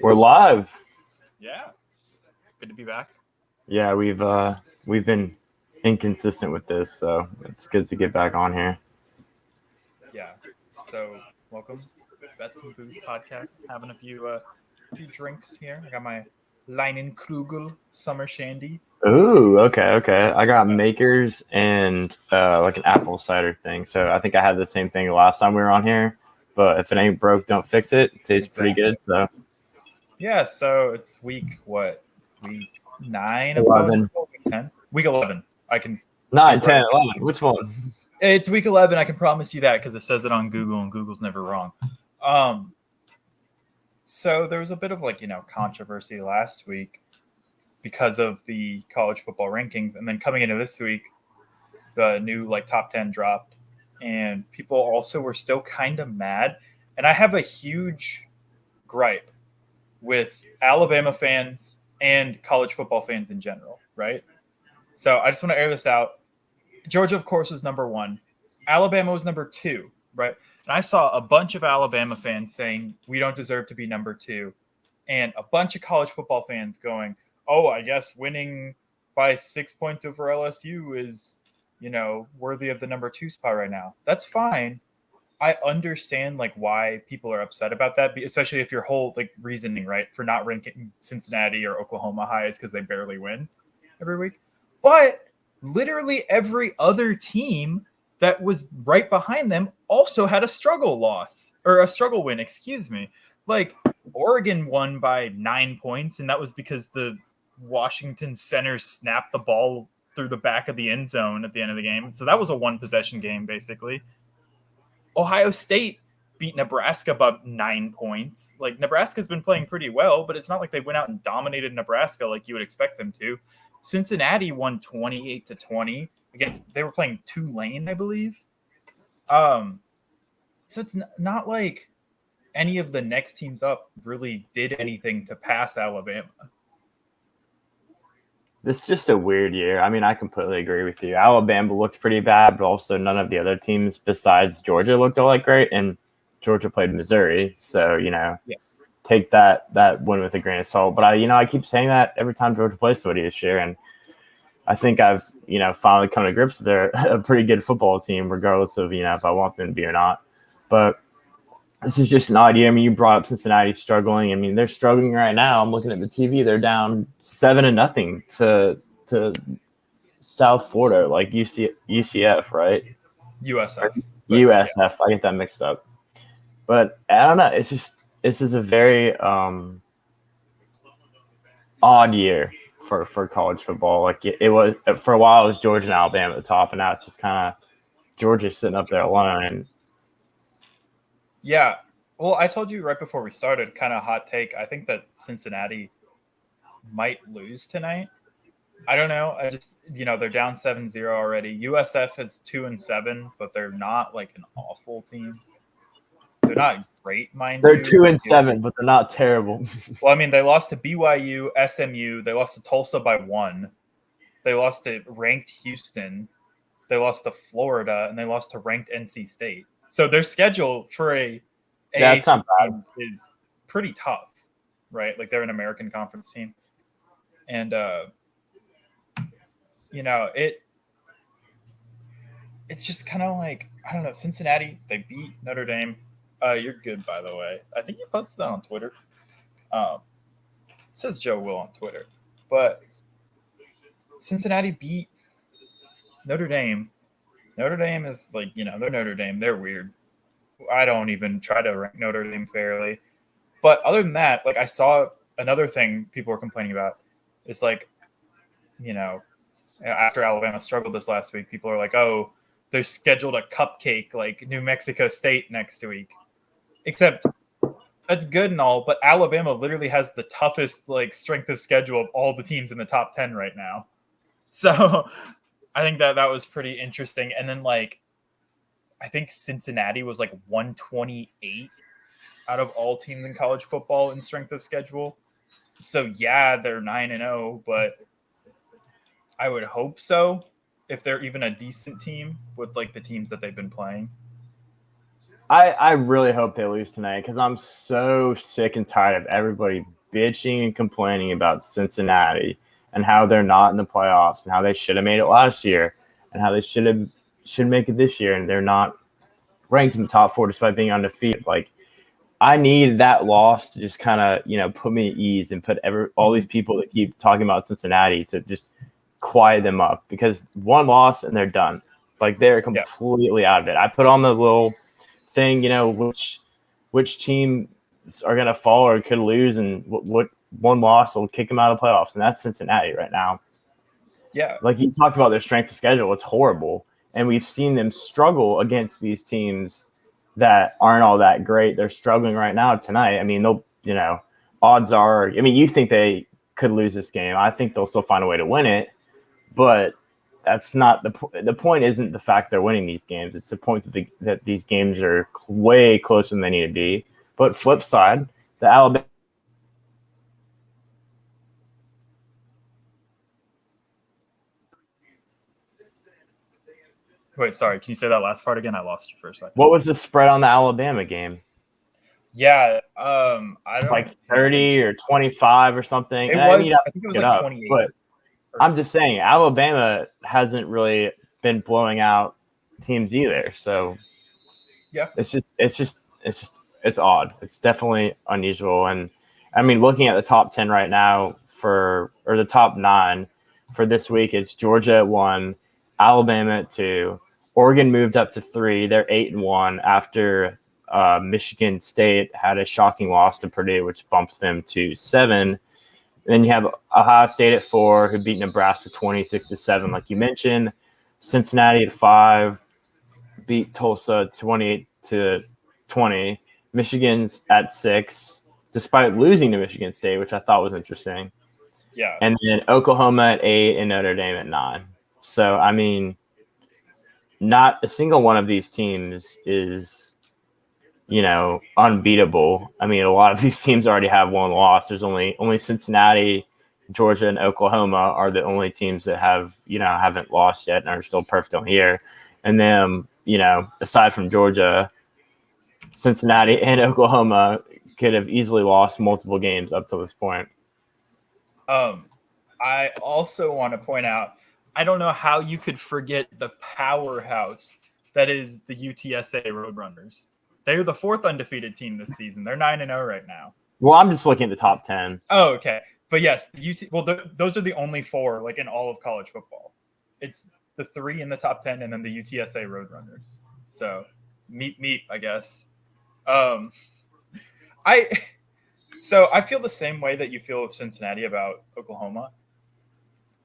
We're live. Yeah, good to be back. Yeah, we've been inconsistent with this, so it's good to get back on here. Yeah, so welcome, Bets and Booze Podcast. Having a few drinks here. I got my Leinenkrugel Summer Shandy. Ooh, okay. I got makers and like an apple cider thing. So I think I had the same thing last time we were on here. But if it ain't broke, don't fix it. It tastes pretty good. Exactly. So Yeah, so it's week what? Week 9 of college 11, football. Week 10. Week 11. I can see 9, right. 10, 11. Which one? It's week 11. I can promise you that because it says it on Google, and Google's never wrong. Um, so there was a bit of controversy last week because of the college football rankings, and then coming into this week, the new top 10 dropped, and people also were still kind of mad. And I have a huge gripe with Alabama fans and college football fans in general, right? So I just want to air this out. Georgia, of course, was number 1. Alabama was number 2, right? And I saw a bunch of Alabama fans saying we don't deserve to be number 2, and a bunch of college football fans going, "Oh, I guess winning by 6 points over LSU is, worthy of the number 2 spot right now." That's fine. I understand why people are upset about that, especially if your whole reasoning, right, for not ranking Cincinnati or Oklahoma high is because they barely win every week. But literally every other team that was right behind them also had a struggle loss or a struggle win, excuse me. Like Oregon won by 9 points, and that was because the Washington center snapped the ball through the back of the end zone at the end of the game. So that was a one possession game, basically. Ohio State beat Nebraska by 9 points. Like, Nebraska's been playing pretty well, but it's not like they went out and dominated Nebraska like you would expect them to. Cincinnati won 28-20 against, they were playing Tulane, I believe. So it's not like any of the next teams up really did anything to pass Alabama. This is just a weird year. I mean, I completely agree with you. Alabama looked pretty bad, but also none of the other teams besides Georgia looked all that great. And Georgia played Missouri, so Yeah. take that win with a grain of salt. But I keep saying that every time Georgia plays somebody this year, and I think I've finally come to grips with they're a pretty good football team, regardless of if I want them to be or not. But this is just an odd year. I mean, you brought up Cincinnati struggling. I mean, they're struggling right now. I'm looking at the TV. They're down 7-0 to South Florida, like UCF, right? USF. But USF. I get that mixed up. But I don't know. This is a very odd year for college football. Like it was for a while. It was Georgia and Alabama at the top, and now it's just kind of Georgia sitting up there alone. yeah. Well, I told you right before we started, kind of hot take. I think that Cincinnati might lose tonight. I don't know. I just, they're down 7-0 already. USF is 2-7, but they're not like an awful team. They're not great, mind They're you. 2-7, but they're not terrible. Well, I mean, they lost to BYU, SMU. They lost to Tulsa by 1. They lost to ranked Houston. They lost to Florida, and they lost to ranked NC State. So their schedule for a That's AAC not bad. team is pretty tough, right? Like, they're an American Conference team. And, it's just kind of like, I don't know, Cincinnati, they beat Notre Dame. You're good, by the way. I think you posted that on Twitter. It says Joe Will on Twitter. But Cincinnati beat Notre Dame. Notre Dame is they're Notre Dame. They're weird. I don't even try to rank Notre Dame fairly. But other than that, I saw another thing people were complaining about. It's after Alabama struggled this last week, people are like, oh, they're scheduled a cupcake like New Mexico State next week. Except that's good and all, but Alabama literally has the toughest strength of schedule of all the teams in the top 10 right now. So I think that was pretty interesting. And then I think Cincinnati was 128 out of all teams in college football in strength of schedule. So yeah, they're 9-0, but I would hope so if they're even a decent team with the teams that they've been playing. I really hope they lose tonight because I'm so sick and tired of everybody bitching and complaining about Cincinnati and how they're not in the playoffs and how they should have made it last year and how they should make it this year and they're not ranked in the top 4 despite being undefeated. Like I need that loss to just kind of put me at ease and put all these people that keep talking about Cincinnati to just quiet them up because one loss and they're done. Like they're completely out of it. I put on the little thing, which team are going to fall or could lose, and what one loss will kick them out of the playoffs, and that's Cincinnati right now. Yeah, like you talked about their strength of schedule, it's horrible, and we've seen them struggle against these teams that aren't all that great. They're struggling right now tonight. I mean, odds are. I mean, you think they could lose this game. I think they'll still find a way to win it, but that's not the point. Isn't the fact they're winning these games? It's the point that these games are way closer than they need to be. But flip side, the Alabama. Wait, sorry. Can you say that last part again? I lost you for a second. What was the spread on the Alabama game? Yeah, I don't like 30 or 25 or something. I think it was like 28. But I'm just saying, Alabama hasn't really been blowing out teams either. So yeah, it's odd. It's definitely unusual. And I mean, looking at the top 10 right now or the top 9 for this week, it's Georgia at 1, Alabama at 2, Oregon moved up to 3. They're 8-1 after Michigan State had a shocking loss to Purdue, which bumped them to 7. Then you have Ohio State at 4, who beat Nebraska 26-7, like you mentioned. Cincinnati at 5, beat Tulsa 28-20. Michigan's at 6, despite losing to Michigan State, which I thought was interesting. Yeah. And then Oklahoma at 8 and Notre Dame at 9. So, I mean, not a single one of these teams is unbeatable. I mean, a lot of these teams already have one loss. There's only Cincinnati, Georgia, and Oklahoma are the only teams that haven't lost yet and are still perfect on here. And then, aside from Georgia, Cincinnati and Oklahoma could have easily lost multiple games up to this point. I also want to point out, I don't know how you could forget the powerhouse that is the UTSA Roadrunners. They're the 4th undefeated team this season. They're 9-0 right now. Well, I'm just looking at the top 10. Oh, okay. But yes, those are the only 4 in all of college football. It's the 3 in the top 10 and then the UTSA Roadrunners. So meet, I guess. I feel the same way that you feel with Cincinnati about Oklahoma.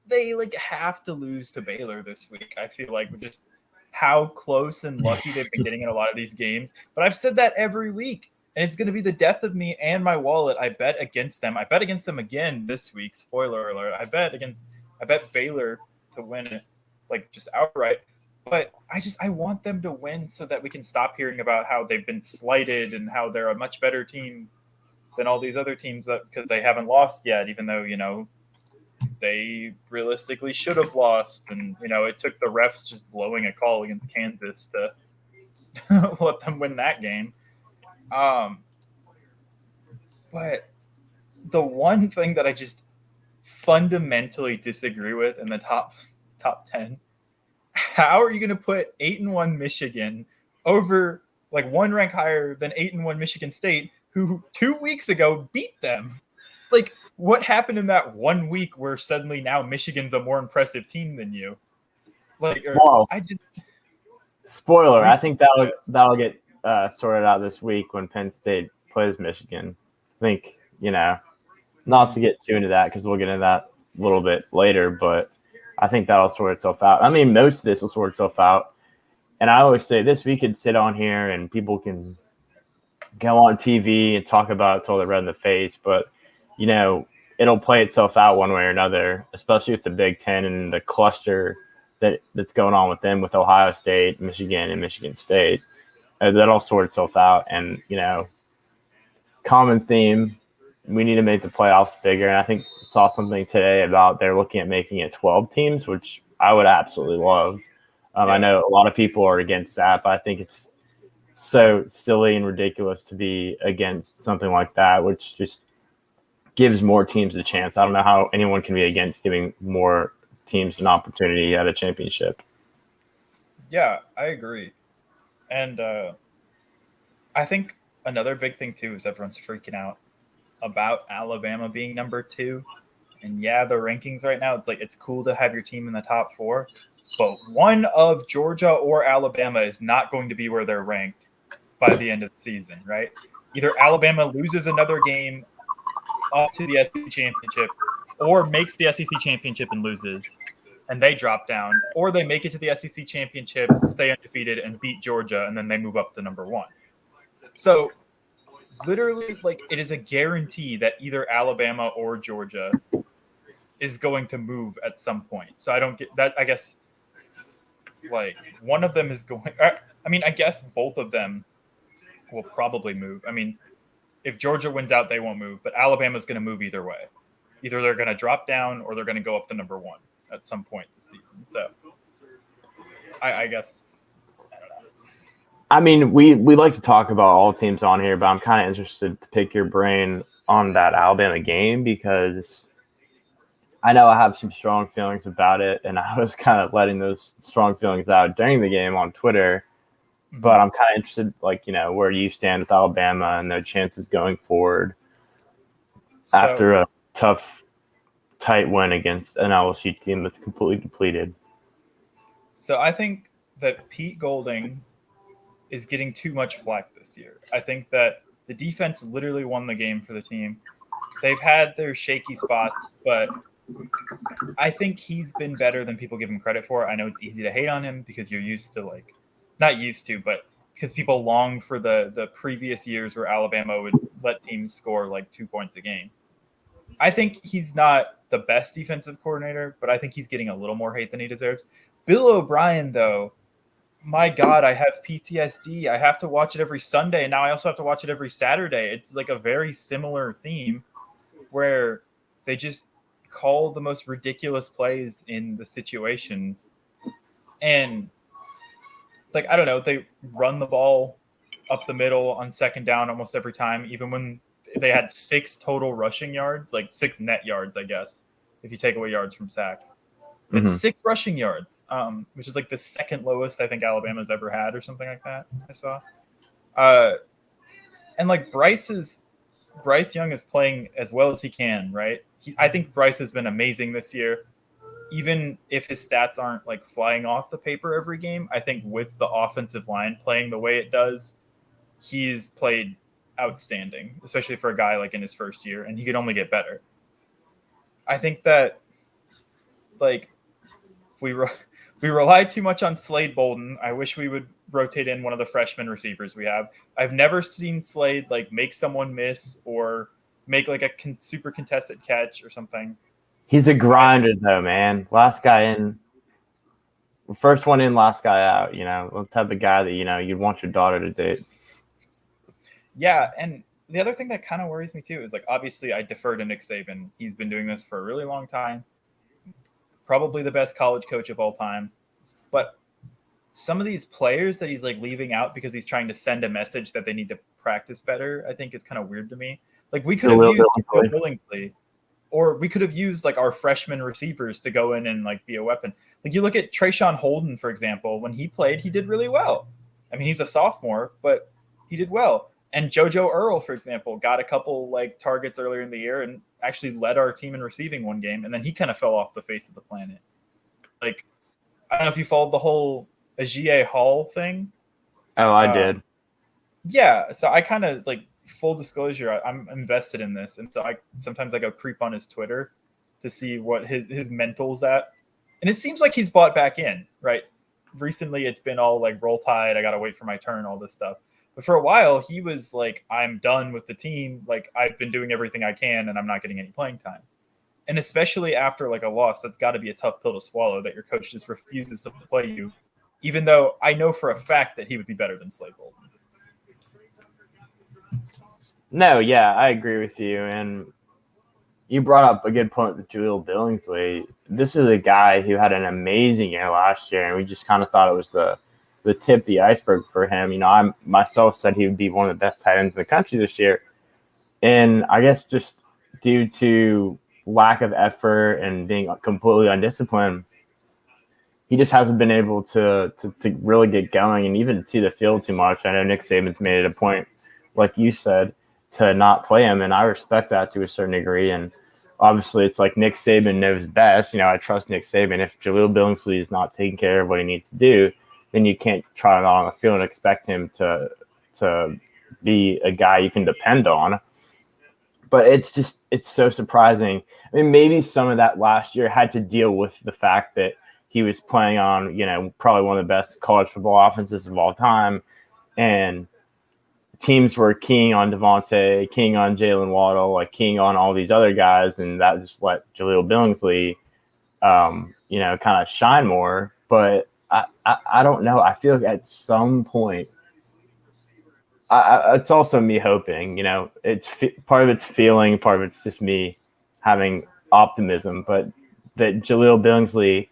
They have to lose to Baylor this week. I feel like just how close and lucky they've been getting in a lot of these games. But I've said that every week, and it's going to be the death of me and my wallet. I bet against them. I bet against them again this week. Spoiler alert. I bet Baylor to win it, just outright. But I want them to win so that we can stop hearing about how they've been slighted and how they're a much better team than all these other teams because they haven't lost yet, even though, they realistically should have lost. And, it took the refs just blowing a call against Kansas to let them win that game. But the one thing that I just fundamentally disagree with in the top 10, how are you going to put 8-1 Michigan over one rank higher than 8-1 Michigan State, who 2 weeks ago beat them? What happened in that 1 week where suddenly now Michigan's a more impressive team than you? Spoiler, I think that'll get sorted out this week when Penn State plays Michigan. I think, not to get too into that because we'll get into that a little bit later, but I think that'll sort itself out. I mean, most of this will sort itself out. And I always say this, we could sit on here and people can go on TV and talk about it till they're red in the face, but it'll play itself out one way or another, especially with the Big Ten and the cluster that's going on with them, with Ohio State, Michigan, and Michigan State. That'll sort itself out. And, common theme, we need to make the playoffs bigger. And I think saw something today about they're looking at making it 12 teams, which I would absolutely love. I know a lot of people are against that, but I think it's so silly and ridiculous to be against something like that, which just gives more teams a chance. I don't know how anyone can be against giving more teams an opportunity at a championship. Yeah, I agree. And I think another big thing too is everyone's freaking out about Alabama being number 2. And yeah, the rankings right now, it's like it's cool to have your team in the top 4, but one of Georgia or Alabama is not going to be where they're ranked by the end of the season, right? Either Alabama loses another game up to the SEC championship, or makes the SEC championship and loses, and they drop down, or they make it to the SEC championship, stay undefeated, and beat Georgia, and then they move up to number 1. So literally, like, it is a guarantee that either Alabama or Georgia is going to move at some point. So I don't get that. I guess like one of them is going. I mean, I guess both of them will probably move. I mean, if Georgia wins out, they won't move, but Alabama's going to move either way. Either they're going to drop down or they're going to go up to number 1 at some point this season. So I guess. I mean, we like to talk about all teams on here, but I'm kind of interested to pick your brain on that Alabama game because I know I have some strong feelings about it, and I was kind of letting those strong feelings out during the game on Twitter. But I'm kind of interested, like, where you stand with Alabama and their chances going forward after a tough, tight win against an LSU team that's completely depleted. So I think that Pete Golding is getting too much flack this year. I think that the defense literally won the game for the team. They've had their shaky spots, but I think he's been better than people give him credit for. I know it's easy to hate on him because you're used to, like, not used to, but because people long for the previous years where Alabama would let teams score like 2 points a game. I think he's not the best defensive coordinator, but I think he's getting a little more hate than he deserves. Bill O'Brien, though, my God, I have PTSD. I have to watch it every Sunday, and now I also have to watch it every Saturday. It's like a very similar theme where they just call the most ridiculous plays in the situations. And, like, I don't know, they run the ball up the middle on second down almost every time, even when they had 6 total rushing yards, like 6 net yards, I guess, if you take away yards from sacks. It's 6 rushing yards, which is like the second lowest I think Alabama's ever had or something like that, I saw. And like Bryce Young is playing as well as he can, right? I think Bryce has been amazing this year. Even if his stats aren't like flying off the paper every game, I think with the offensive line playing the way it does, he's played outstanding, especially for a guy like in his first year, and he could only get better. I think that like we rely too much on Slade Bolden. I wish we would rotate in one of the freshman receivers we have. I've never seen Slade like make someone miss or make like a super contested catch or something. He's a grinder, though, man. Last guy in, first one in, last guy out. The type of guy that you'd want your daughter to date. Yeah, and the other thing that kind of worries me too is like obviously I defer to Nick Saban. He's been doing this for a really long time. Probably the best college coach of all time. But some of these players that he's like leaving out because he's trying to send a message that they need to practice better, I think is kind of weird to me. Like we could have used Billingsley, or we could have used like our freshman receivers to go in and like be a weapon. Like you look at Trayshawn Holden, for example, when he played, he did really well. I mean, he's a sophomore, but he did well. And JoJo Earl, for example, got a couple like targets earlier in the year and actually led our team in receiving one game. And then he kind of fell off the face of the planet. Like, I don't know if you followed the whole Ajiye Hall thing. Oh, I did. Yeah. So I kind of like, full disclosure, I'm invested in this. And so sometimes I go creep on his Twitter to see what his mental's at. And it seems like he's bought back in, right? Recently, it's been all like roll tide. I got to wait for my turn, all this stuff. But for a while, he was like, I'm done with the team. Like, I've been doing everything I can, and I'm not getting any playing time. And especially after like a loss, that's got to be a tough pill to swallow that your coach just refuses to play you, even though I know for a fact that he would be better than Slade Bolden. No, yeah, I agree with you. And you brought up a good point with Jaleel Billingsley. This is a guy who had an amazing year last year, and we just kind of thought it was the the tip of the iceberg for him. You know, I myself said he would be one of the best tight ends in the country this year. And I guess just due to lack of effort and being completely undisciplined, he just hasn't been able to really get going and even see the field too much. I know Nick Saban's made it a point, like you said, to not play him, and I respect that to a certain degree. And obviously, it's like Nick Saban knows best. You know, I trust Nick Saban. If Jaleel Billingsley is not taking care of what he needs to do, then you can't try it on the field and expect him to be a guy you can depend on. But it's so surprising. I mean, maybe some of that last year had to deal with the fact that he was playing on, you know, probably one of the best college football offenses of all time. And teams were keying on Devontae, keying on Jalen Waddle, like keying on all these other guys. And that just let Jaleel Billingsley, you know, kind of shine more. But I don't know. I feel like at some point, it's also me hoping, you know, part of it's feeling, part of it's just me having optimism, but that Jaleel Billingsley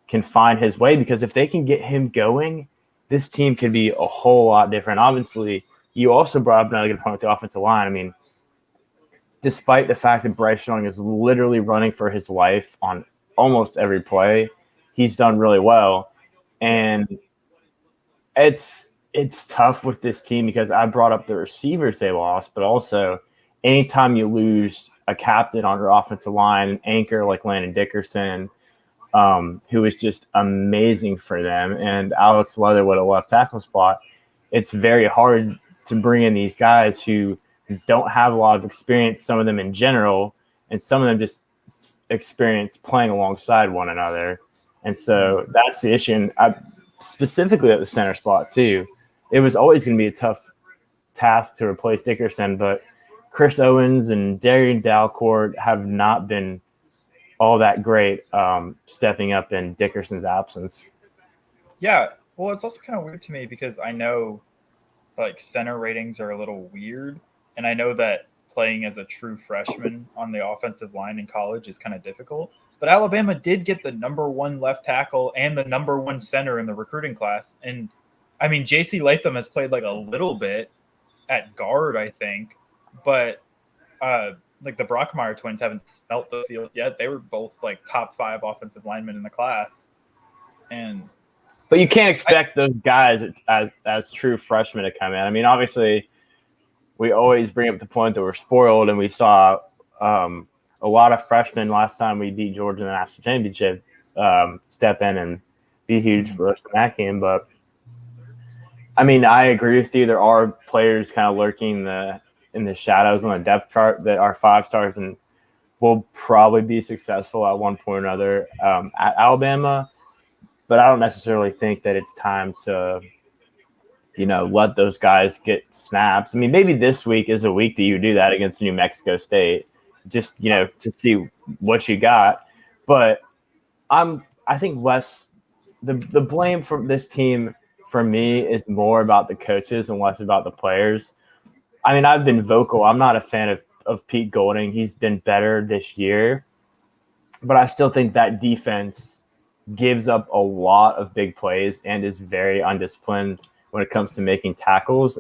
can find his way, because if they can get him going, this team could be a whole lot different. Obviously, you also brought up another good point with the offensive line. I mean, despite the fact that Bryce Young is literally running for his life on almost every play, he's done really well. And it's tough with this team because I brought up the receivers they lost, but also anytime you lose a captain on your offensive line, an anchor like Landon Dickerson, who is just amazing for them, and Alex Leatherwood at left tackle spot, it's very hard to bring in these guys who don't have a lot of experience, some of them in general, and some of them just experience playing alongside one another. And so that's the issue. And specifically at the center spot too, it was always going to be a tough task to replace Dickerson, but Chris Owens and Darian Dalcourt have not been all that great stepping up in Dickerson's absence. Yeah, well, it's also kind of weird to me because I know like center ratings are a little weird, and I know that playing as a true freshman on the offensive line in college is kind of difficult. But Alabama did get the number one left tackle and the number one center in the recruiting class. And I mean, J.C. Latham has played like a little bit at guard, I think, but like the Brockmeyer twins haven't smelt the field yet. They were both like top 5 offensive linemen in the class. But you can't expect those guys as true freshmen to come in. I mean, obviously, we always bring up the point that we're spoiled, and we saw a lot of freshmen last time we beat Georgia in the national championship step in and be huge for us in that game. But I mean, I agree with you. There are players kind of lurking in the shadows on the depth chart that are 5-stars and will probably be successful at one point or another at Alabama. But I don't necessarily think that it's time to, you know, let those guys get snaps. I mean, maybe this week is a week that you do that against New Mexico State, just, you know, to see what you got. But I think less the blame for this team for me is more about the coaches and less about the players. I mean, I've been vocal. I'm not a fan of Pete Golding. He's been better this year, but I still think that defense gives up a lot of big plays and is very undisciplined when it comes to making tackles.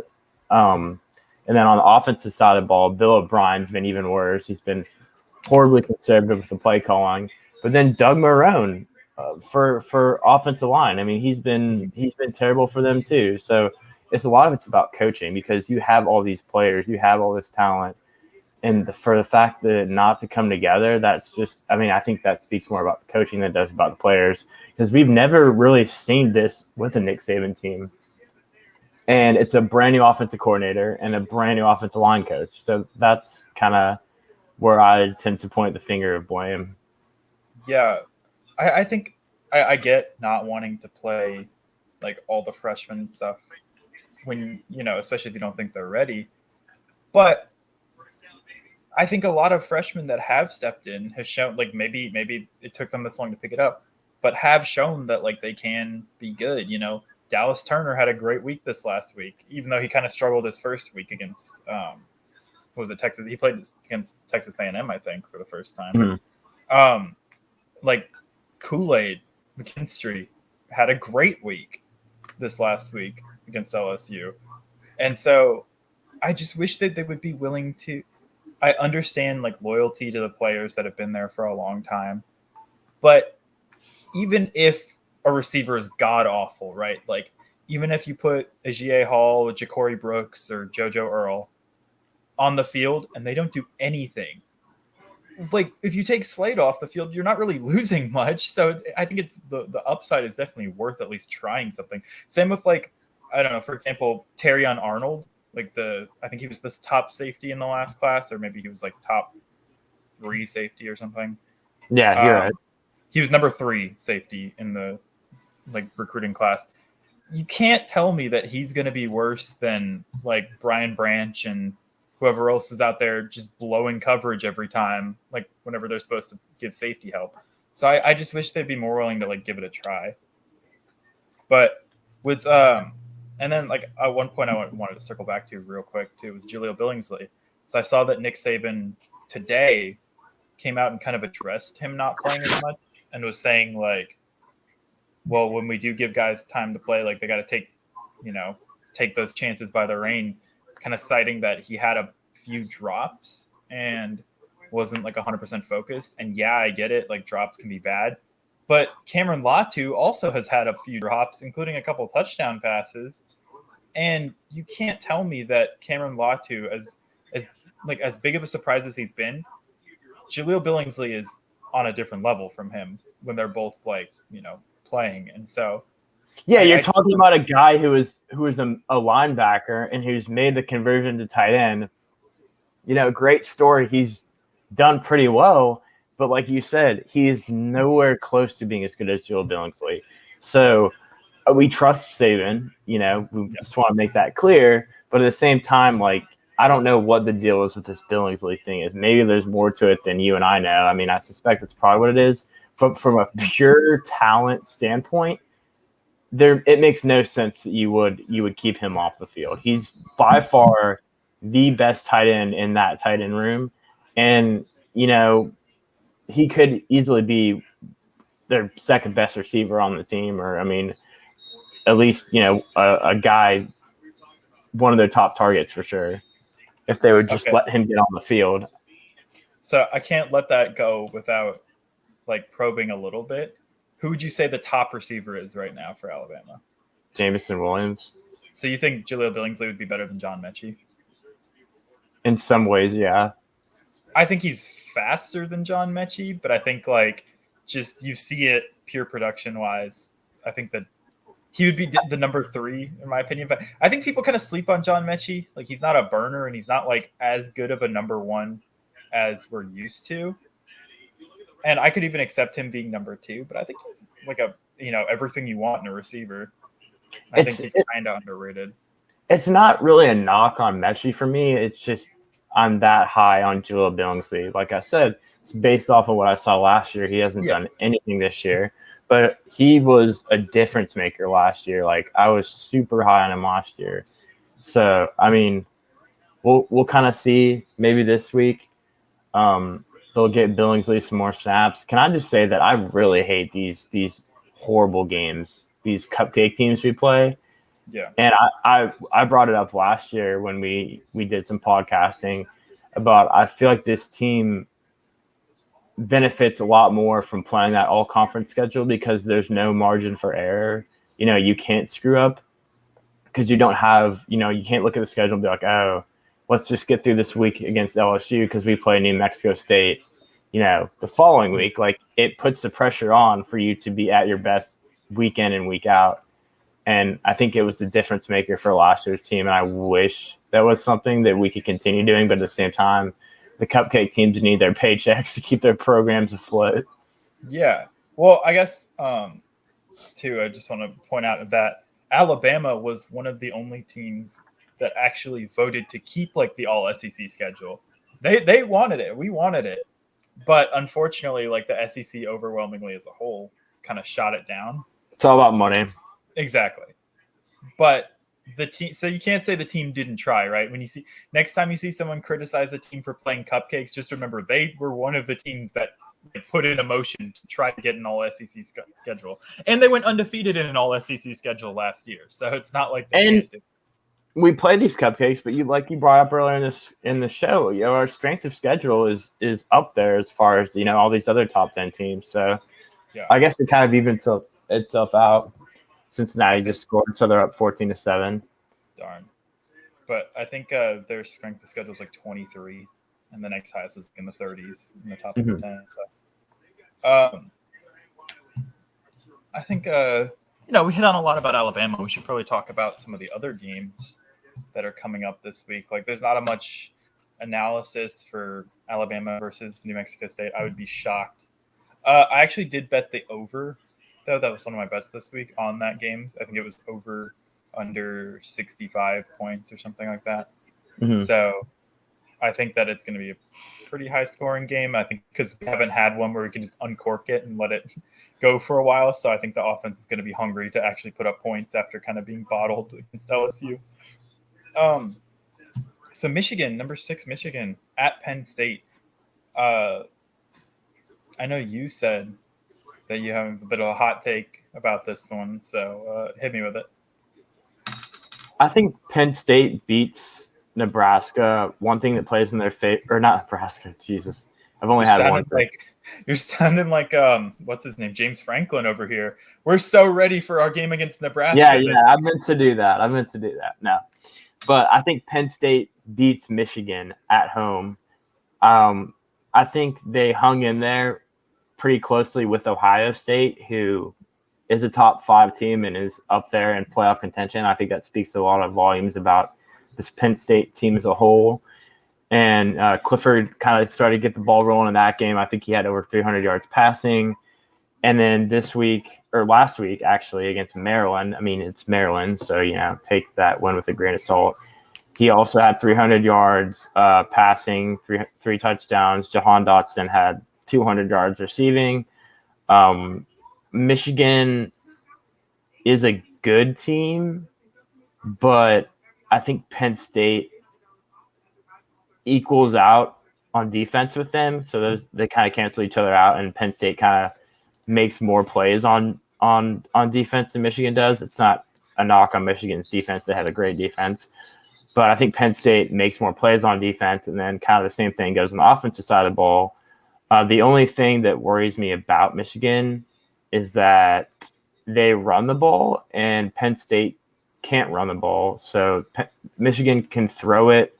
And then on the offensive side of the ball, Bill O'Brien's been even worse. He's been horribly conservative with the play calling. But then Doug Marrone for offensive line, I mean, he's been terrible for them too. So a lot of it's about coaching, because you have all these players, you have all this talent, and for the fact that not to come together, that's just, I mean, I think that speaks more about the coaching than it does about the players, because we've never really seen this with a Nick Saban team. And it's a brand new offensive coordinator and a brand new offensive line coach. So that's kind of where I tend to point the finger of blame. Yeah, I think I get not wanting to play like all the freshmen stuff when, you know, especially if you don't think they're ready. But I think a lot of freshmen that have stepped in has shown, like, maybe it took them this long to pick it up, but have shown that like they can be good. You know, Dallas Turner had a great week this last week, even though he kind of struggled his first week against what was it, Texas? He played against Texas A&M, I think, for the first time. Like Kool-Aid McKinstry had a great week. this last week against LSU. And so I just wish that they would be willing to. I understand like loyalty to the players that have been there for a long time. But even if a receiver is god awful, right? Like even if you put Ajiye Hall, Ja'Cory Brooks, or JoJo Earl on the field and they don't do anything, like if you take Slade off the field, you're not really losing much. So I think it's the upside is definitely worth at least trying something. Same with like, I don't know, for example, Terrion Arnold, like I think he was this top safety in the last class, or maybe he was like top 3 safety or something. Yeah, you're right. He was number 3 safety in the like recruiting class. You can't tell me that he's going to be worse than like Brian Branch and whoever else is out there just blowing coverage every time, like whenever they're supposed to give safety help. So I just wish they'd be more willing to like give it a try. But with and then like at one point I wanted to circle back to real quick too was Julio Billingsley. So I saw that Nick Saban today came out and kind of addressed him not playing as much and was saying like, well, when we do give guys time to play, like they got to take those chances by the reins, kind of citing that he had a few drops and wasn't like 100% focused. And yeah, I get it. Like drops can be bad, but Cameron Latu also has had a few drops, including a couple touchdown passes. And you can't tell me that Cameron Latu, as big of a surprise as he's been, Jaleel Billingsley is on a different level from him when they're both like, playing. And so you're talking about a guy who is a linebacker and who's made the conversion to tight end. Great story. He's done pretty well, but like you said, he is nowhere close to being as good as Jaleel Billingsley. So we trust Saban, we just want to make that clear. But at the same time, like, I don't know what the deal is with this Billingsley thing is. Maybe there's more to it than you and I know. I mean, I suspect it's probably what it is. But from a pure talent standpoint, it makes no sense that you would keep him off the field. He's by far the best tight end in that tight end room. And, he could easily be their second best receiver on the team, or, I mean, at least, a guy, one of their top targets for sure, if they would just let him get on the field. So I can't let that go without like probing a little bit. Who would you say the top receiver is right now for Alabama? Jamison Williams. So you think Jaleel Billingsley would be better than John Mechie? In some ways, yeah. I think he's faster than John Mechie, but I think like just you see it pure production wise. I think that he would be the number 3 in my opinion. But I think people kind of sleep on John Mechie. Like he's not a burner and he's not like as good of a number 1 as we're used to. And I could even accept him being number 2, but I think he's like everything you want in a receiver. I think he's kind of underrated. It's not really a knock on Mechie for me. It's just I'm that high on Jaleel Billingsley. Like I said, it's based off of what I saw last year. He hasn't done anything this year, but he was a difference maker last year. Like I was super high on him last year. So, I mean, we'll kind of see maybe this week. They'll get Billingsley some more snaps. Can I just say that I really hate these horrible games, these cupcake teams we play. Yeah. And I brought it up last year when we did some podcasting about I feel like this team benefits a lot more from playing that all conference schedule because there's no margin for error. You can't screw up because you don't have, you can't look at the schedule and be like, oh, let's just get through this week against LSU because we play New Mexico State, the following week. Like it puts the pressure on for you to be at your best week in and week out. And I think it was the difference maker for last year's team. And I wish that was something that we could continue doing. But at the same time, the cupcake teams need their paychecks to keep their programs afloat. Yeah. Well, I guess, too, I just want to point out that Alabama was one of the only teams that actually voted to keep like the all SEC schedule. They wanted it. We wanted it. But unfortunately, like the SEC overwhelmingly as a whole kind of shot it down. It's all about money. Exactly. But the team, so you can't say the team didn't try, right? When you see next time you see someone criticize a team for playing cupcakes, just remember they were one of the teams that put in a motion to try to get an all SEC schedule, and they went undefeated in an all SEC schedule last year. So it's not like they can't do it. We play these cupcakes, but you brought up earlier in the show, our strength of schedule is up there as far as all these other top 10 teams. So yeah, I guess it kind of evens itself out. Cincinnati just scored, so they're up 14-7. Darn, but I think their strength of schedule is like 23, and the next highest is in the 30s in the top 10. So, I think we hit on a lot about Alabama. We should probably talk about some of the other games that are coming up this week. Like, there's not a much analysis for Alabama versus New Mexico State. I would be shocked. I actually did bet the over, though. That was one of my bets this week on that game. I think it was over under 65 points or something like that. Mm-hmm. So I think that it's going to be a pretty high scoring game. I think because we haven't had one where we can just uncork it and let it go for a while. So I think the offense is going to be hungry to actually put up points after kind of being bottled against LSU. So Michigan, number 6, Michigan at Penn State. I know you said that you have a bit of a hot take about this one, so hit me with it. I think Penn State beats Nebraska. One thing that plays in their favor, or not Nebraska, Jesus. I've only had one. You're sounding like what's his name, James Franklin over here. We're so ready for our game against Nebraska. Yeah, I meant to do that. No, but I think Penn State beats Michigan at home. I think they hung in there pretty closely with Ohio State, who is a top 5 team and is up there in playoff contention. I think that speaks a lot of volumes about this Penn State team as a whole. And Clifford kind of started to get the ball rolling in that game. I think he had over 300 yards passing. And then last week, actually, against Maryland, it's Maryland, so, take that one with a grain of salt. He also had 300 yards passing, three touchdowns. Jahan Dotson had 200 yards receiving. Michigan is a good team, but I think Penn State equals out on defense with them. So they kind of cancel each other out, and Penn State kind of makes more plays on defense than Michigan does. It's not a knock on Michigan's defense. They have a great defense. But I think Penn State makes more plays on defense, and then kind of the same thing goes on the offensive side of the ball. The only thing that worries me about Michigan is that they run the ball, and Penn State can't run the ball. So Michigan can throw it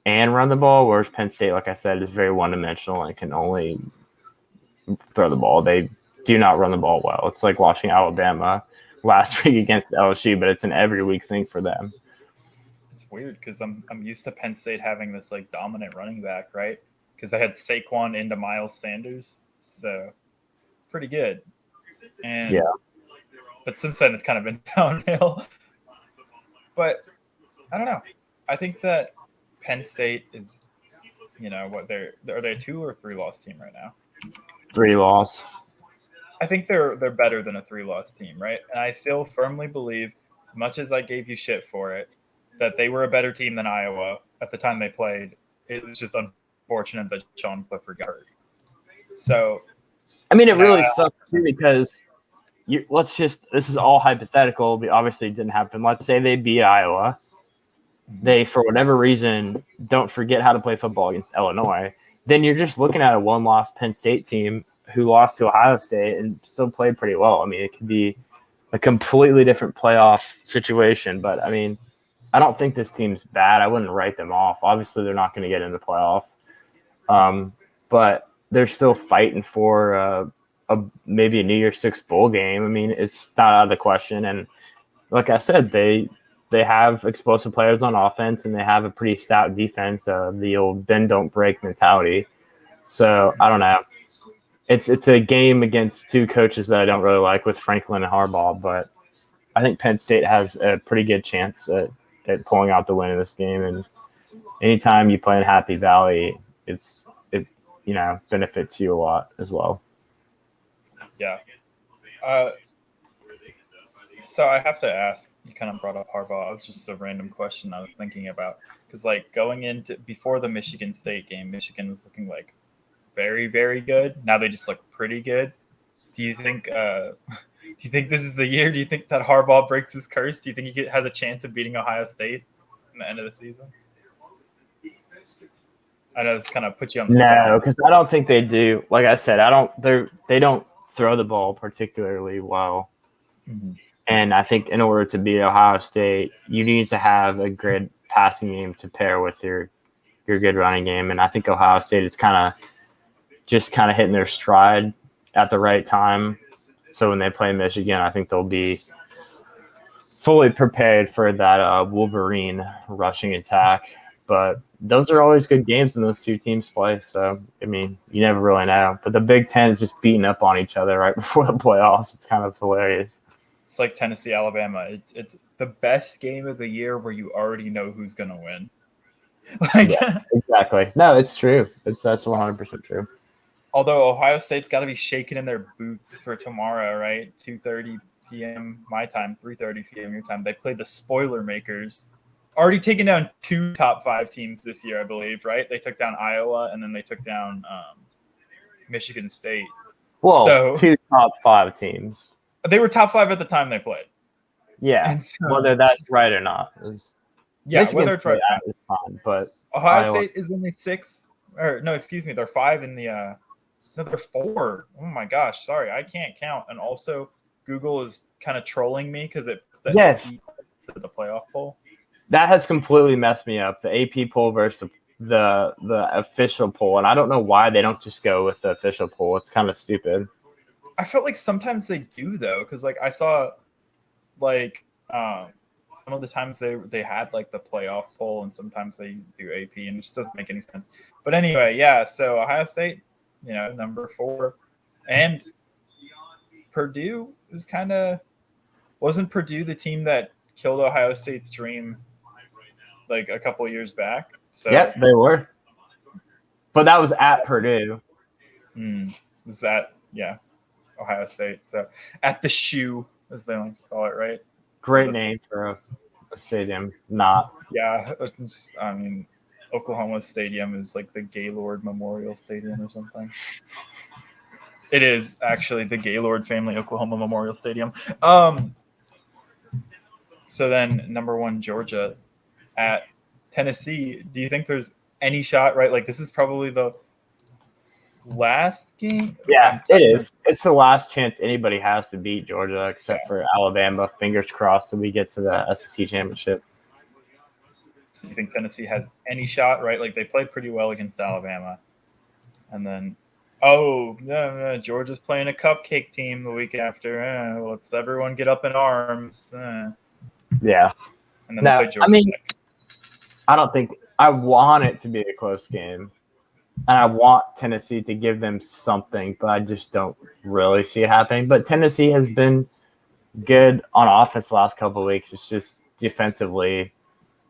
and run the ball, whereas Penn State, like I said, is very one-dimensional and can only throw the ball. They do not run the ball well. It's like watching Alabama last week against LSU, but it's an every week thing for them. It's weird because I'm used to Penn State having this like dominant running back, right? Because they had Saquon into Miles Sanders, so pretty good. And but since then it's kind of been downhill. But I don't know. I think that Penn State is, are they a 2 or 3 loss team right now? 3 loss. I think they're better than a 3 loss team, right? And I still firmly believe, as much as I gave you shit for it, that they were a better team than Iowa at the time they played. It was just unfortunate that Sean Clifford got hurt. So, it really sucks too because this is all hypothetical. It obviously didn't happen. Let's say they beat Iowa. They, for whatever reason, don't forget how to play football against Illinois. Then you're just looking at a 1-loss Penn State team who lost to Ohio State and still played pretty well. It could be a completely different playoff situation. But, I don't think this team's bad. I wouldn't write them off. Obviously, they're not going to get in the playoff. But they're still fighting for maybe a New Year's Six bowl game. It's not out of the question. And like I said, they have explosive players on offense, and they have a pretty stout defense, the old bend, don't break mentality. So I don't know. It's a game against 2 coaches that I don't really like with Franklin and Harbaugh, but I think Penn State has a pretty good chance at pulling out the win in this game. And anytime you play in Happy Valley, it benefits you a lot as well. Yeah. So I have to ask, you kind of brought up Harbaugh. It was just a random question I was thinking about. Because, going into before the Michigan State game, Michigan was looking like very, very good. Now they just look pretty good. Do you think this is the year? Do you think that Harbaugh breaks his curse? Do you think he has a chance of beating Ohio State in the end of the season? I know this kind of put you on the spot. No, because I don't think they do. Like I said, they don't throw the ball particularly well. Mm-hmm. And I think in order to beat Ohio State, you need to have a good passing game to pair with your good running game. And I think Ohio State is kind of hitting their stride at the right time. So when they play Michigan, I think they'll be fully prepared for that Wolverine rushing attack. But those are always good games when those two teams play. So, I mean, you never really know. But the Big Ten is just beating up on each other right before the playoffs. It's kind of hilarious. It's like Tennessee, Alabama. It's the best game of the year where you already know who's going to win. Yeah, exactly. No, it's true. That's 100% true. Although Ohio State's got to be shaking in their boots for tomorrow, right? 2:30 p.m. my time, 3:30 p.m. your time. They played the Spoiler Makers. Already taken down 2 top 5 teams this year, I believe, right? They took down Iowa, and then they took down Michigan State. Well, so, 2 top 5 teams. They were top 5 at the time they played. Yeah, so, whether that's right or not. Michigan whether it's right or not. Is fine, but Ohio State is only 6. Or no, excuse me, they're 5 in the no, they're 4. Oh my gosh, sorry, I can't count. And also, Google is kind of trolling me because it's the the playoff poll. That has completely messed me up. The AP poll versus the official poll, and I don't know why they don't just go with the official poll. It's kind of stupid. I felt like sometimes they do though, because like I saw, like some of the times they had like the playoff poll, and sometimes they do AP, and it just doesn't make any sense. But anyway, yeah. So Ohio State, number 4, and Purdue is wasn't Purdue the team that killed Ohio State's dream like a couple of years back? So yep, they were. But that was at Purdue. Is that Ohio State? So at the Shoe, as they like to call it, right? Great name for a stadium. Not. Yeah, I mean, Oklahoma Stadium is like the Gaylord Memorial Stadium or something. It is actually the Gaylord family Oklahoma Memorial Stadium. So then number 1, Georgia at Tennessee. Do you think there's any shot, right? Like this is probably the last game. Yeah, it is. It's the last chance anybody has to beat Georgia except for Alabama. Fingers crossed that we get to the SEC championship. Do you think Tennessee has any shot, right? Like they played pretty well against Alabama. And then no, Georgia's playing a cupcake team the week after. Let's everyone get up in arms. Yeah. And then they play Georgia. I don't think I want it to be a close game. And I want Tennessee to give them something, but I just don't really see it happening. But Tennessee has been good on offense the last couple of weeks. It's just defensively,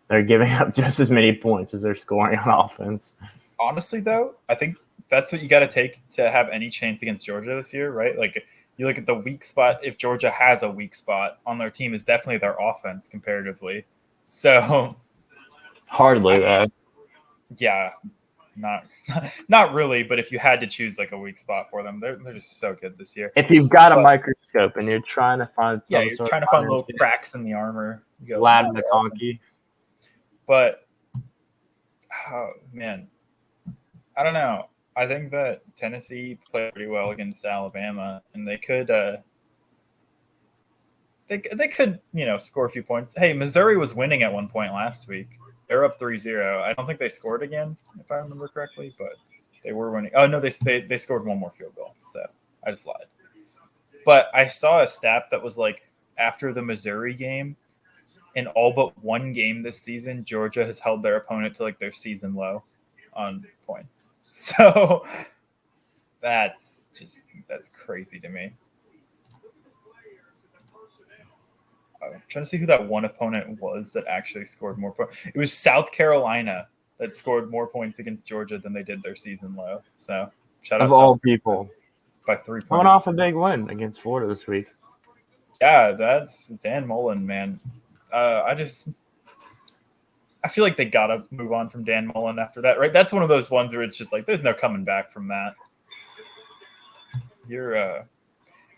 they're giving up just as many points as they're scoring on offense. Honestly, though, I think that's what you got to take to have any chance against Georgia this year, right? Like you look at the weak spot. If Georgia has a weak spot on their team, is definitely their offense comparatively. So hardly that. Yeah, not really. But if you had to choose like a weak spot for them, they're just so good this year. If you've got a microscope and you're trying to find you're trying to find little cracks in the armor. Lad McConkey. But oh man, I don't know. I think that Tennessee played pretty well against Alabama, and they could score a few points. Hey, Missouri was winning at one point last week. They're up 3-0. I don't think they scored again, if I remember correctly, but they were winning. Oh no, they scored one more field goal, so I just lied. But I saw a stat that was like after the Missouri game, in all but one game this season, Georgia has held their opponent to like their season low on points. So that's crazy to me. I'm trying to see who that one opponent was that actually scored more points. It was South Carolina that scored more points against Georgia than they did their season low. So shout out of all people by 3 points. Coming off a big win against Florida this week. Yeah, that's Dan Mullen, man. I feel like they gotta move on from Dan Mullen after that, right? That's one of those ones where it's just like there's no coming back from that.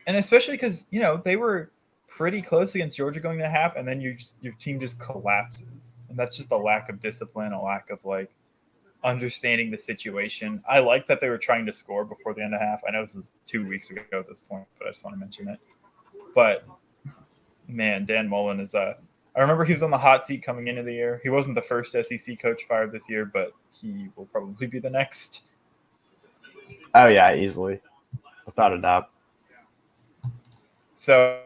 And especially because they were pretty close against Georgia going to half, and then your team just collapses, and that's just a lack of discipline, a lack of like understanding the situation. I like that they were trying to score before the end of half. I know this is 2 weeks ago at this point, but I just want to mention it. But man, Dan Mullen is I remember he was on the hot seat coming into the year. He wasn't the first SEC coach fired this year, but he will probably be the next. Oh yeah, easily, without a doubt. So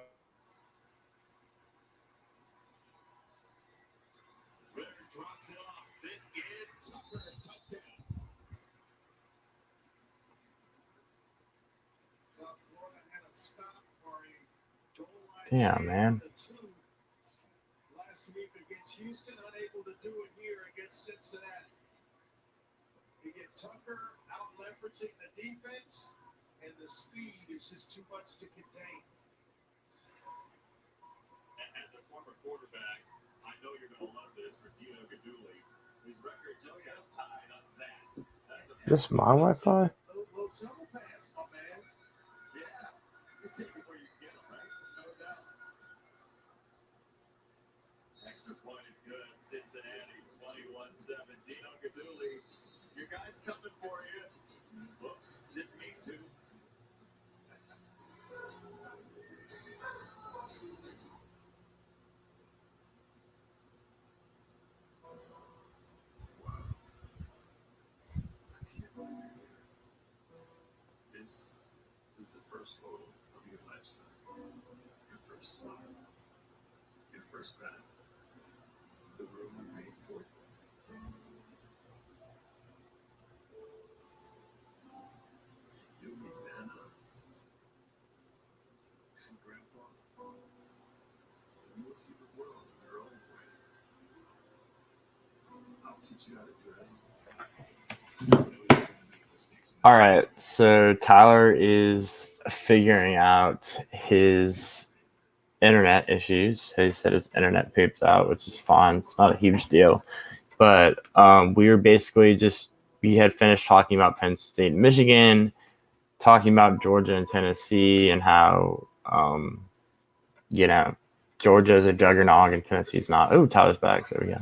yeah, man. Last week against Houston, unable to do it here against Cincinnati. You get Tucker out leveraging the defense, and the speed is just too much to contain. As a former quarterback, I know you're going to love this for Dino Gaduli. His record just got tied on that. This is my Wi-Fi? Little shovel pass, my man. Yeah, you take it where you get them, right? No doubt. Extra point is good. Cincinnati 21-7. Dino Gaduli, your guy's coming for you. Whoops, didn't mean to. This is the first photo of your lifestyle, your first smile, your first bath, the room we made for you. You'll be Nana and Grandpa, and you'll see the world in your own way. I'll teach you how to dress. All right, so Tyler is figuring out his internet issues. He said his internet pooped out, which is fine. It's not a huge deal. But we were basically we had finished talking about Penn State and Michigan, talking about Georgia and Tennessee, and how, Georgia is a juggernaut and Tennessee's not. Oh, Tyler's back. There we go.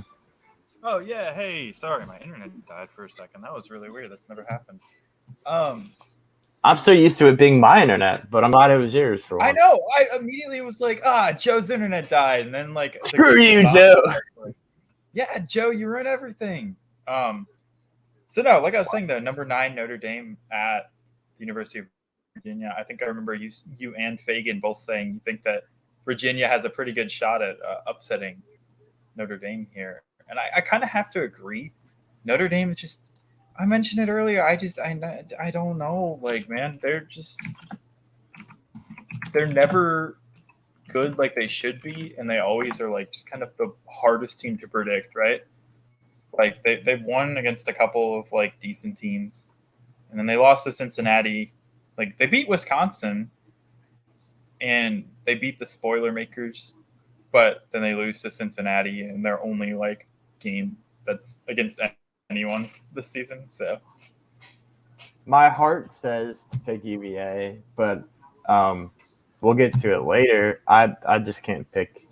Oh yeah, hey, sorry, my internet died for a second. That was really weird. That's never happened. I'm so used to it being my internet, but I'm glad it was yours for once. I know. I immediately was like, Joe's internet died, and then like, screw you, Joe. Like, yeah, Joe, you ruined everything. So no, like I was saying, the number 9 Notre Dame at the University of Virginia. I think I remember you and Fagan both saying you think that Virginia has a pretty good shot at upsetting Notre Dame here. And I kind of have to agree. Notre Dame is just, I mentioned it earlier. I don't know. Like, man, they're never good like they should be. And they always are like just kind of the hardest team to predict, right? Like they've won against a couple of like decent teams. And then they lost to Cincinnati. Like they beat Wisconsin and they beat the spoiler makers, but then they lose to Cincinnati and their only like game that's against anyone this season. So my heart says to pick UVA, but we'll get to it later. I just can't pick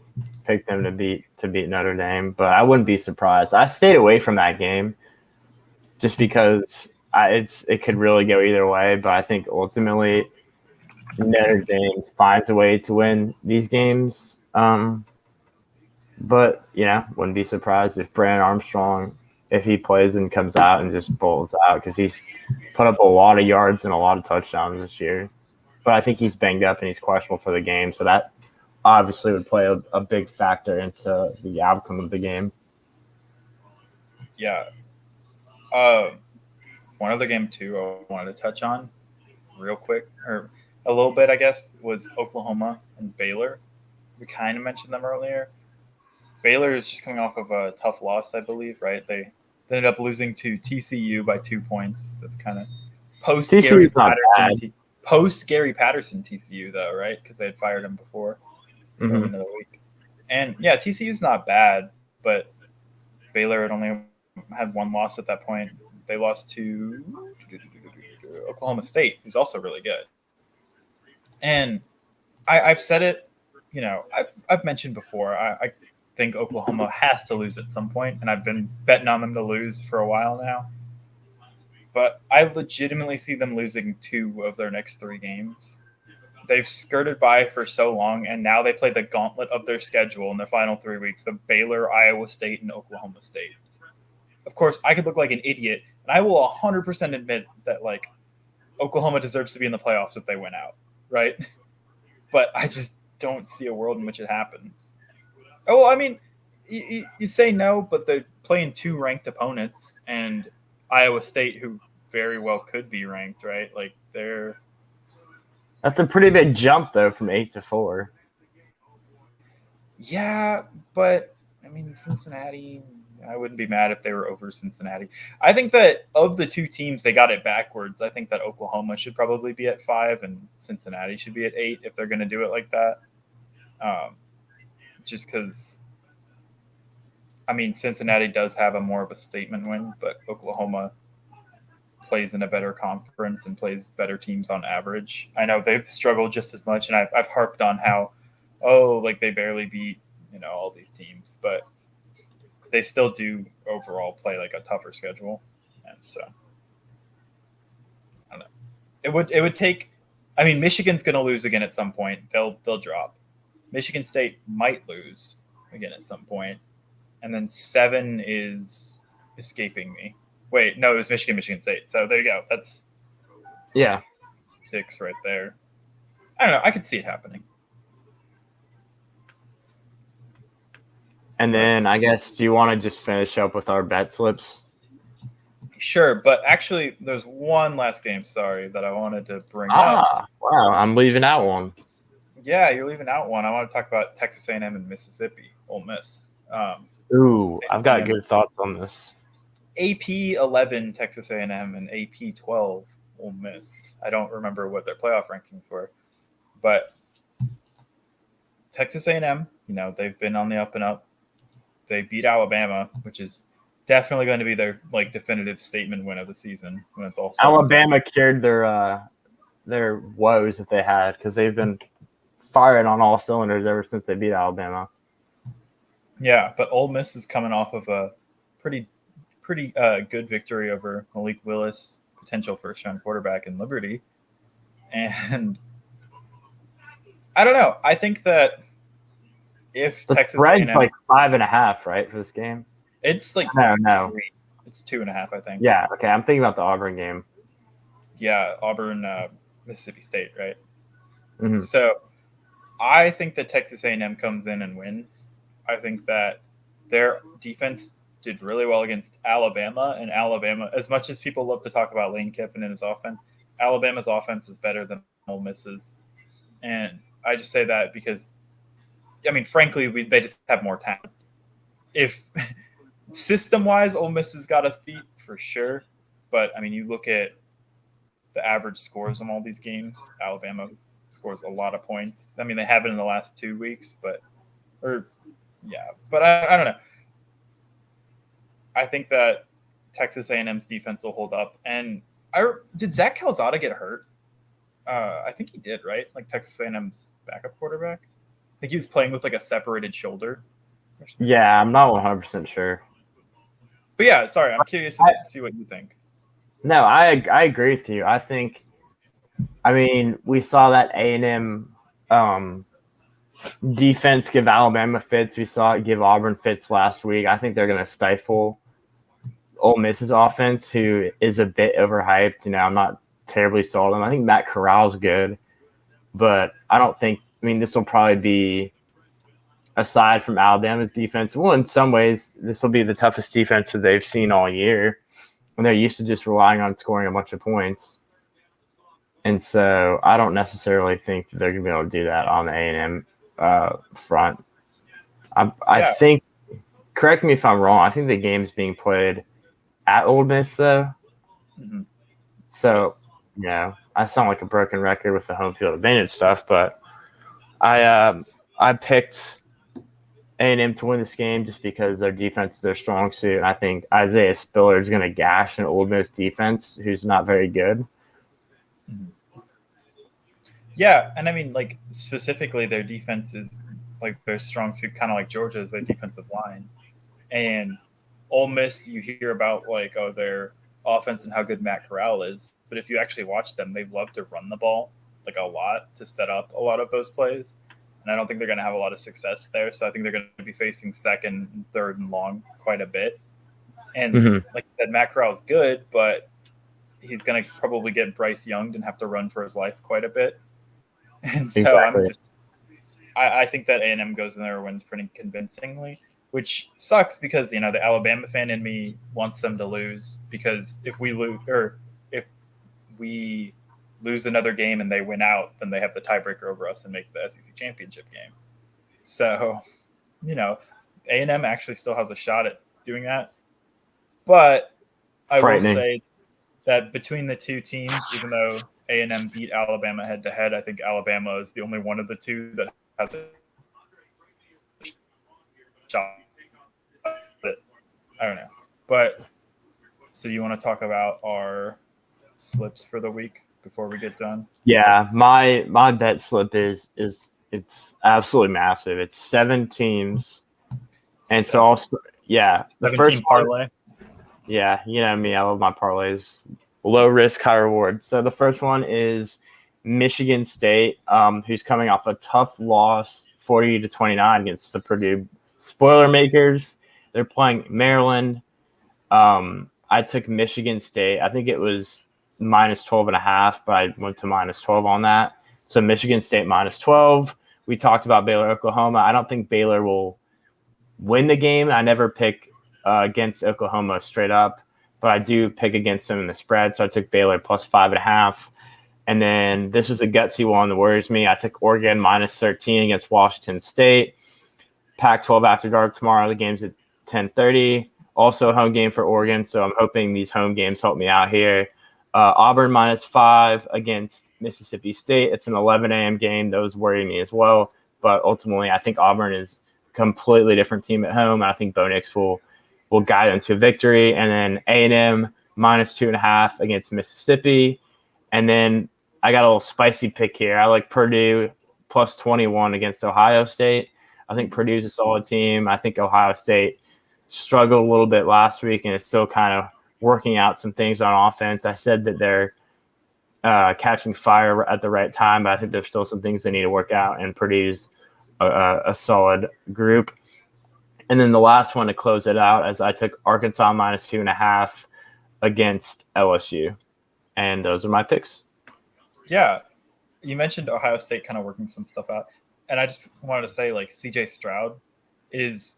them to beat Notre Dame, but I wouldn't be surprised. I stayed away from that game just because it could really go either way, but I think ultimately Notre Dame finds a way to win these games. But, wouldn't be surprised if Brandon Armstrong, if he plays and comes out and just bowls out, because he's put up a lot of yards and a lot of touchdowns this year. But I think he's banged up and he's questionable for the game, so that obviously would play a big factor into the outcome of the game. Yeah. One other game, too, I wanted to touch on real quick, or a little bit, I guess, was Oklahoma and Baylor. We kind of mentioned them earlier. Baylor is just coming off of a tough loss, I believe, right? They ended up losing to TCU by 2 points. That's kind of post Gary Patterson TCU, though, right? Because they had fired him before another week. And yeah, TCU's not bad, but Baylor had only had one loss at that point. They lost to Oklahoma State, who's also really good. And I've said it, I've mentioned before, I think Oklahoma has to lose at some point, and I've been betting on them to lose for a while now. But I legitimately see them losing 2 of their next 3 games. They've skirted by for so long, and now they play the gauntlet of their schedule in their final 3 weeks of Baylor, Iowa State, and Oklahoma State. Of course, I could look like an idiot, and I will 100% admit that, like, Oklahoma deserves to be in the playoffs if they win out, right? But I just don't see a world in which it happens. Oh, well, I mean, you say no, but they're playing 2 ranked opponents, and Iowa State, who very well could be ranked, right? Like, That's a pretty big jump, though, from 8 to 4. Yeah, but, I mean, Cincinnati, I wouldn't be mad if they were over Cincinnati. I think that of the 2 teams, they got it backwards. I think that Oklahoma should probably be at 5 and Cincinnati should be at 8 if they're going to do it like that. Just because, I mean, Cincinnati does have a more of a statement win, but Oklahoma plays in a better conference and plays better teams on average. I know they've struggled just as much, and I've harped on how, like they barely beat, all these teams, but they still do overall play like a tougher schedule. And so, I don't know. It would take, I mean, Michigan's going to lose again at some point. They'll drop. Michigan State might lose again at some point. And then 7 is escaping me. Wait, no, it was Michigan State. So there you go. That's 6 right there. I don't know. I could see it happening. And then I guess, do you want to just finish up with our bet slips? Sure, but actually there's one last game, that I wanted to bring up. Wow, I'm leaving out one. Yeah, you're leaving out one. I want to talk about Texas A&M and Mississippi, Ole Miss. I've got good thoughts on this. AP 11 Texas A&M and AP 12 Ole Miss. I don't remember what their playoff rankings were, but Texas A&M, they've been on the up and up. They beat Alabama, which is definitely going to be their definitive statement win of the season when it's all said. Alabama cured their woes that they had because they've been firing on all cylinders ever since they beat Alabama. Yeah, but Ole Miss is coming off of a pretty good victory over Malik Willis, potential first-round quarterback in Liberty. And I don't know. I think that if the Texas spread's A&M, like 5.5, right, for this game? It's like no. 3. It's 2.5, I think. Yeah, okay. I'm thinking about the Auburn game. Yeah, Auburn, Mississippi State, right? Mm-hmm. So I think that Texas A&M comes in and wins. I think that their defense did really well against Alabama, and Alabama, as much as people love to talk about Lane Kiffin and his offense, Alabama's offense is better than Ole Miss's. And I just say that because, I mean, frankly, they just have more talent. If system-wise, Ole Miss has got us beat for sure. But, I mean, you look at the average scores on all these games, Alabama scores a lot of points. I mean, they haven't in the last 2 weeks, but I don't know. I think that Texas A&M's defense will hold up. And did Zach Calzada get hurt? I think he did, right? Like Texas A&M's backup quarterback. I think he was playing with like a separated shoulder. Yeah, I'm not 100% sure. But yeah, sorry, I'm curious to see what you think. No, I agree with you. I mean, we saw that A&M defense give Alabama fits. We saw it give Auburn fits last week. I think they're going to stifle Ole Miss's offense, who is a bit overhyped. I'm not terribly sold on him. I think Matt Corral's good, but I don't think – I mean, this will probably be, aside from Alabama's defense, well, in some ways, this will be the toughest defense that they've seen all year. And they're used to just relying on scoring a bunch of points. And so I don't necessarily think they're going to be able to do that on the A&M front. I think, correct me if I'm wrong, I think the game's being played at Ole Miss, though. Mm-hmm. So, I sound like a broken record with the home field advantage stuff, but I picked A&M to win this game just because their defense is their strong suit. And I think Isaiah Spiller is going to gash an Ole Miss defense who's not very good. Yeah, and I mean, like, specifically their defense is like their strong suit, kind of like Georgia's, their defensive line. And Ole Miss, you hear about like, oh, their offense and how good Matt Corral is, but if you actually watch them, they love to run the ball like a lot to set up a lot of those plays. And I don't think they're going to have a lot of success there. So I think they're going to be facing second, and third, and long quite a bit. And like you said, Matt Corral is good, but he's going to probably get Bryce Young and have to run for his life quite a bit. And so Exactly. I think that A&M goes in there and wins pretty convincingly, which sucks because, the Alabama fan in me wants them to lose, because if we lose another game and they win out, then they have the tiebreaker over us and make the SEC championship game. So, A&M actually still has a shot at doing that. But I will say that between the two teams, even though A&M beat Alabama head-to-head, I think Alabama is the only one of the two that has a shot. I don't know. But so you want to talk about our slips for the week before we get done? Yeah, my bet slip is it's absolutely massive. It's 7 teams, and so also the first parlay. Yeah, you know me, I love my parlays. Low risk, high reward. So the first one is Michigan State, who's coming off a tough loss, 40-29 against the Purdue Spoiler Makers. They're playing Maryland. I took Michigan State. I think it was minus 12.5, but I went to minus 12 on that. So Michigan State minus 12. We talked about Baylor, Oklahoma. I don't think Baylor will win the game. I never pick against Oklahoma straight up, but I do pick against them in the spread. So I took Baylor plus 5.5. And then this was a gutsy one that worries me. I took Oregon minus 13 against Washington State. Pac-12 after dark tomorrow. The game's at 10:30. Also a home game for Oregon, so I'm hoping these home games help me out here. Auburn minus 5 against Mississippi State. It's an 11 a.m. game. Those worry me as well. But ultimately, I think Auburn is a completely different team at home. I think Bo Nix will guide them to a victory. And then A&M minus 2.5 against Mississippi. And then I got a little spicy pick here. I like Purdue plus 21 against Ohio State. I think Purdue's a solid team. I think Ohio State struggled a little bit last week and is still kind of working out some things on offense. I said that they're catching fire at the right time, but I think there's still some things they need to work out, and Purdue's a solid group. And then the last one to close it out, as I took Arkansas minus 2.5 against LSU. And those are my picks. Yeah. You mentioned Ohio State kind of working some stuff out. And I just wanted to say, like, CJ Stroud is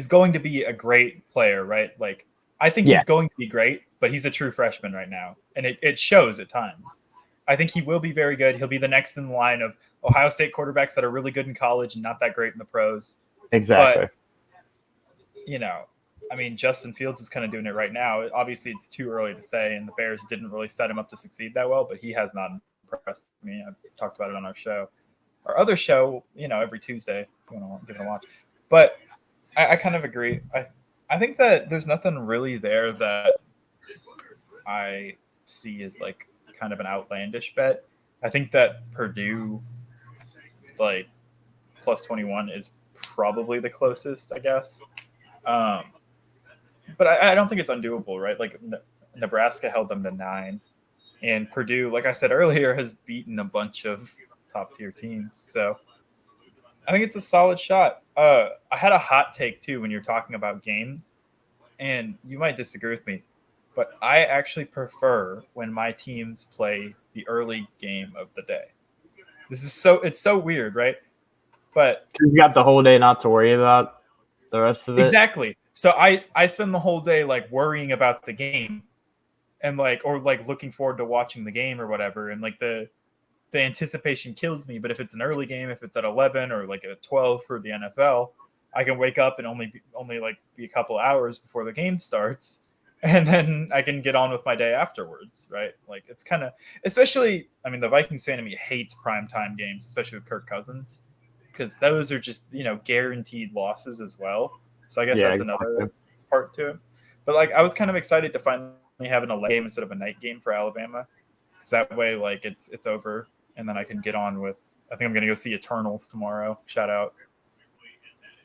going to be a great player, right? Like, I think he's going to be great, but he's a true freshman right now. And it shows at times. I think he will be very good. He'll be the next in the line of Ohio State quarterbacks that are really good in college and not that great in the pros. Exactly. But, I mean, Justin Fields is kind of doing it right now. Obviously, it's too early to say, and the Bears didn't really set him up to succeed that well, but he has not impressed me. I've talked about it on our show. Our other show, every Tuesday, if you want to give it a watch. But I kind of agree. I think that there's nothing really there that I see as like kind of an outlandish bet. I think that Purdue, like, plus 21 is probably the closest, I guess. But I don't think it's undoable, right? Like, Nebraska held them to 9. And Purdue, like I said earlier, has beaten a bunch of top-tier teams. So I think it's a solid shot. I had a hot take, too, when you're talking about games. And you might disagree with me, but I actually prefer when my teams play the early game of the day. It's so weird, right? But you got the whole day not to worry about the rest of it. Exactly. So I spend the whole day like worrying about the game and or looking forward to watching the game or whatever. And like the anticipation kills me. But if it's an early game, if it's at 11 or like at 12 for the NFL, I can wake up and only be a couple hours before the game starts. And then I can get on with my day afterwards, right? Like, it's kind of, especially, I mean, the Vikings fan in me hates primetime games, especially with Kirk Cousins. because those are just, guaranteed losses as well. So I guess Yeah, that's another part to it. But like, I was kind of excited to finally have an 11 game instead of a night game for Alabama, because that way, like, it's over, and then I can get on with. I think I'm gonna go see Eternals tomorrow. Shout out.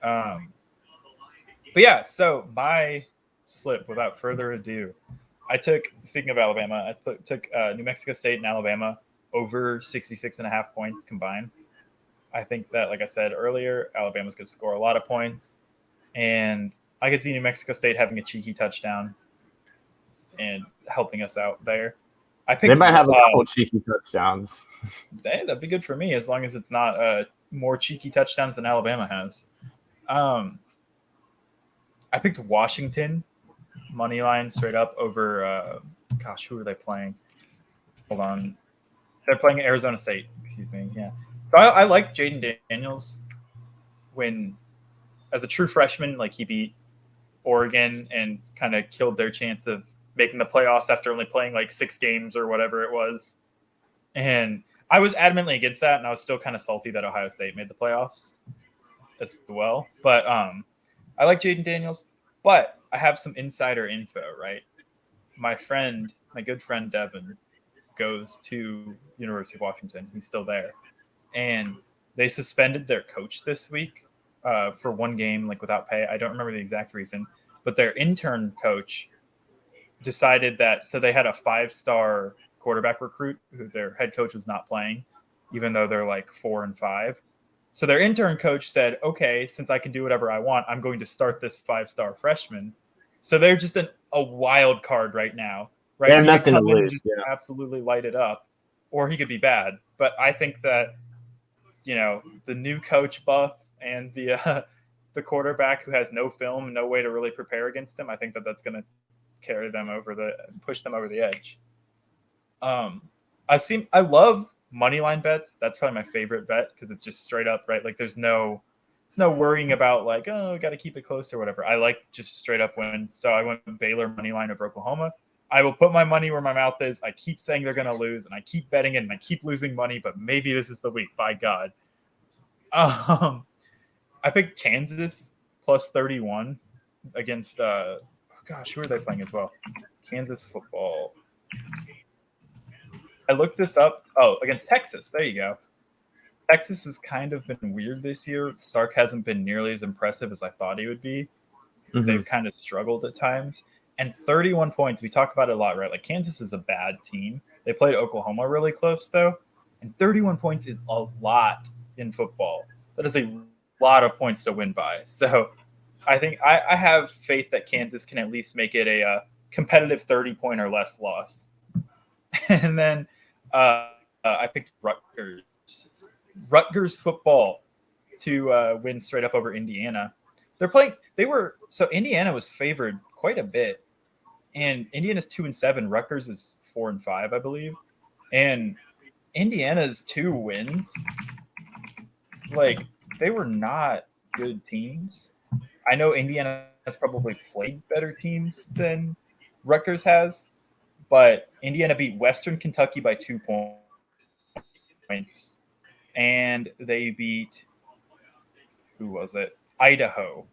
But yeah, so my slip, without further ado, speaking of Alabama, I took New Mexico State and Alabama over 66.5 points combined. I think that, like I said earlier, Alabama's going to score a lot of points, and I could see New Mexico State having a cheeky touchdown and helping us out there. They might have a couple cheeky touchdowns. Hey, that'd be good for me, as long as it's not more cheeky touchdowns than Alabama has. I picked Washington money line straight up over. Who are they playing? Hold on, they're playing Arizona State. Excuse me. Yeah. So I like Jaden Daniels when, as a true freshman, like he beat Oregon and kind of killed their chance of making the playoffs after only playing like 6 games or whatever it was. And I was adamantly against that, and I was still kind of salty that Ohio State made the playoffs as well. But I like Jaden Daniels, but I have some insider info, right? My good friend Devin goes to University of Washington. He's still there. And they suspended their coach this week for 1 game, like without pay. I don't remember the exact reason, but their intern coach decided that, so they had a 5-star quarterback recruit who their head coach was not playing, even though they're like 4-5. So their intern coach said, okay, since I can do whatever I want, I'm going to start this 5-star freshman. So they're just a wild card right now, right? They have nothing to lose. Just absolutely light it up, or he could be bad. But I think that, the new coach buff and the quarterback who has no film, no way to really prepare against him, I think that that's going to carry them push them over the edge. I love money line bets. That's probably my favorite bet, because it's just straight up, right? Like it's no worrying about like, oh, got to keep it close or whatever. I like just straight up wins. So I went Baylor money line over Oklahoma. I will put my money where my mouth is. I keep saying they're going to lose, and I keep betting it, and I keep losing money, but maybe this is the week, by God. I picked Kansas plus 31 against, who are they playing as well? Kansas football. I looked this up. Oh, against Texas. There you go. Texas has kind of been weird this year. Sark hasn't been nearly as impressive as I thought he would be. Mm-hmm. They've kind of struggled at times. And 31 points, we talk about it a lot, right? Like Kansas is a bad team. They played Oklahoma really close, though. And 31 points is a lot in football. That is a lot of points to win by. So I think I have faith that Kansas can at least make it a competitive 30-point or less loss. And then I picked Rutgers football to win straight up over Indiana. Indiana was favored quite a bit, and Indiana's 2-7. Rutgers is 4-5, I believe, and Indiana's 2 wins. Like, they were not good teams. I know Indiana has probably played better teams than Rutgers has, but Indiana beat Western Kentucky by 2 points, and they beat, Idaho.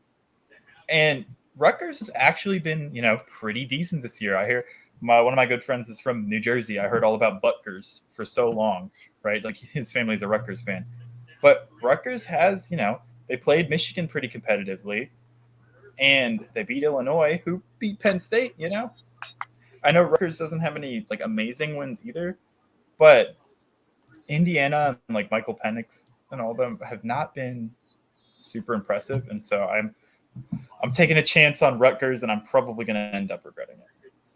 And Rutgers has actually been, pretty decent this year. I hear one of my good friends is from New Jersey. I heard all about Butgers for so long, right? Like his family's a Rutgers fan. But Rutgers has, they played Michigan pretty competitively, and they beat Illinois, who beat Penn State, I know Rutgers doesn't have any like amazing wins either, but Indiana and like Michael Penix and all of them have not been super impressive, and so I'm taking a chance on Rutgers, and I'm probably going to end up regretting it.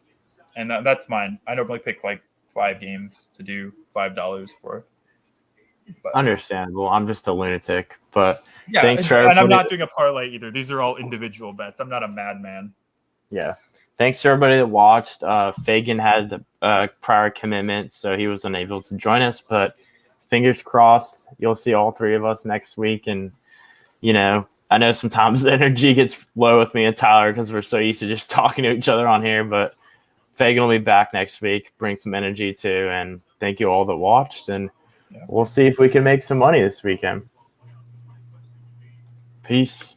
And that's mine. I normally pick like 5 games to do $5 for. But, understandable. I'm just a lunatic, but yeah, thanks for and I'm not doing a parlay either. These are all individual bets. I'm not a madman. Yeah. Thanks to everybody that watched. Fagan had the prior commitment, so he was unable to join us, but fingers crossed you'll see all 3 of us next week. And, I know sometimes the energy gets low with me and Tyler because we're so used to just talking to each other on here, but Fagan will be back next week, bring some energy too. And thank you all that watched, and we'll see if we can make some money this weekend. Peace.